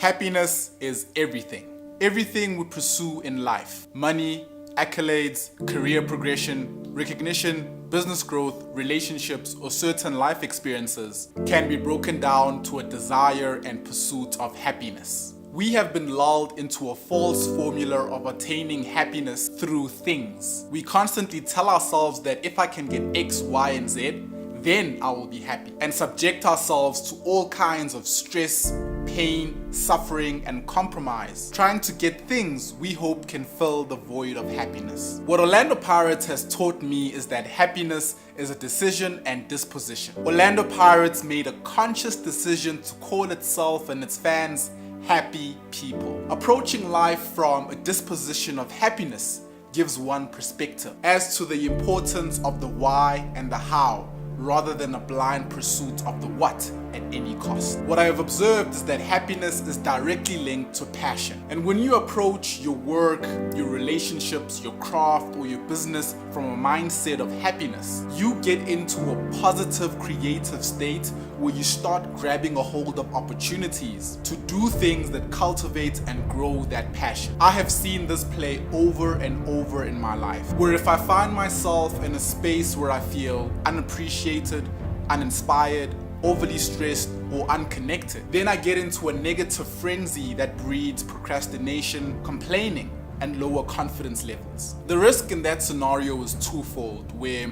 Happiness is everything. Everything we pursue in life. Money, accolades, career progression, recognition, business growth, relationships, or certain life experiences can be broken down to a desire and pursuit of happiness. We have been lulled into a false formula of attaining happiness through things. We constantly tell ourselves that if I can get X, Y, and Z, then I will be happy, and subject ourselves to all kinds of stress, pain, suffering, and compromise, trying to get things we hope can fill the void of happiness. What Orlando Pirates has taught me is that happiness is a decision and disposition. Orlando Pirates made a conscious decision to call itself and its fans happy people. Approaching life from a disposition of happiness gives one perspective as to the importance of the why and the how, rather than a blind pursuit of the what at any cost. What I have observed is that happiness is directly linked to passion. And when you approach your work, your relationships, your craft, or your business from a mindset of happiness, you get into a positive creative state where you start grabbing a hold of opportunities to do things that cultivate and grow that passion. I have seen this play over and over in my life, where if I find myself in a space where I feel unappreciated, uninspired, overly stressed, or unconnected, then I get into a negative frenzy that breeds procrastination, complaining, and lower confidence levels. The risk in that scenario is twofold, where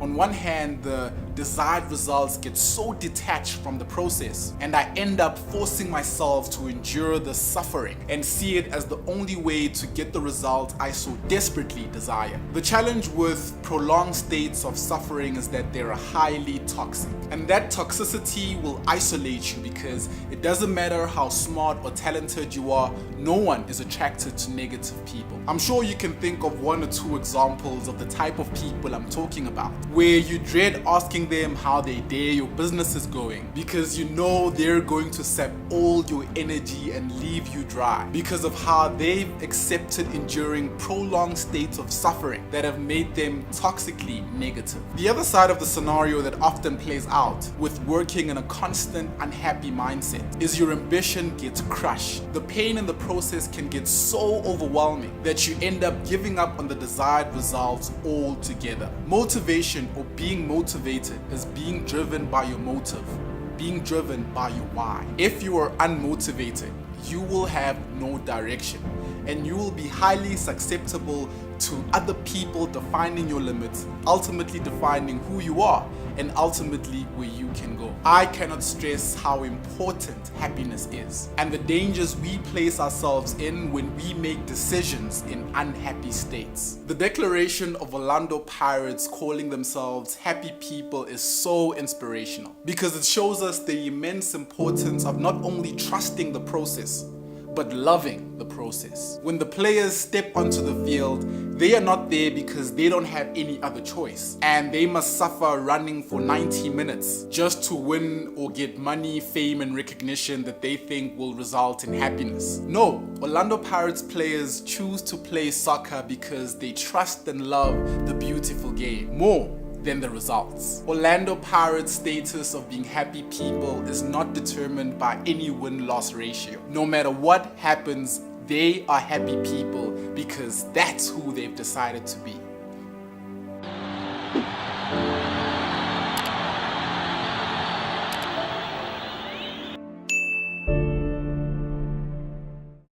on one hand, the desired results get so detached from the process, and I end up forcing myself to endure the suffering and see it as the only way to get the result I so desperately desire. The challenge with prolonged states of suffering is that they are highly toxic, and that toxicity will isolate you because it doesn't matter how smart or talented you are, no one is attracted to negative people. I'm sure you can think of one or two examples of the type of people I'm talking about, where you dread asking them how their day, your business is going, because you know they're going to sap all your energy and leave you dry because of how they've accepted enduring prolonged states of suffering that have made them toxically negative. The other side of the scenario that often plays out with working in a constant unhappy mindset is your ambition gets crushed. The pain in the process can get so overwhelming that you end up giving up on the desired results altogether. Motivation, or being motivated, is being driven by your motive, being driven by your why. If you are unmotivated, you will have no direction, and you will be highly susceptible to other people defining your limits, ultimately defining who you are, and ultimately where you can go. I cannot stress how important happiness is, and the dangers we place ourselves in when we make decisions in unhappy states. The declaration of Orlando Pirates calling themselves happy people is so inspirational because it shows us the immense importance of not only trusting the process, but loving the process. When the players step onto the field, they are not there because they don't have any other choice, and they must suffer running for 90 minutes just to win or get money, fame, and recognition that they think will result in happiness. No, Orlando Pirates players choose to play soccer because they trust and love the beautiful game more than the results. Orlando Pirates' status of being happy people is not determined by any win-loss ratio. No matter what happens, they are happy people because that's who they've decided to be.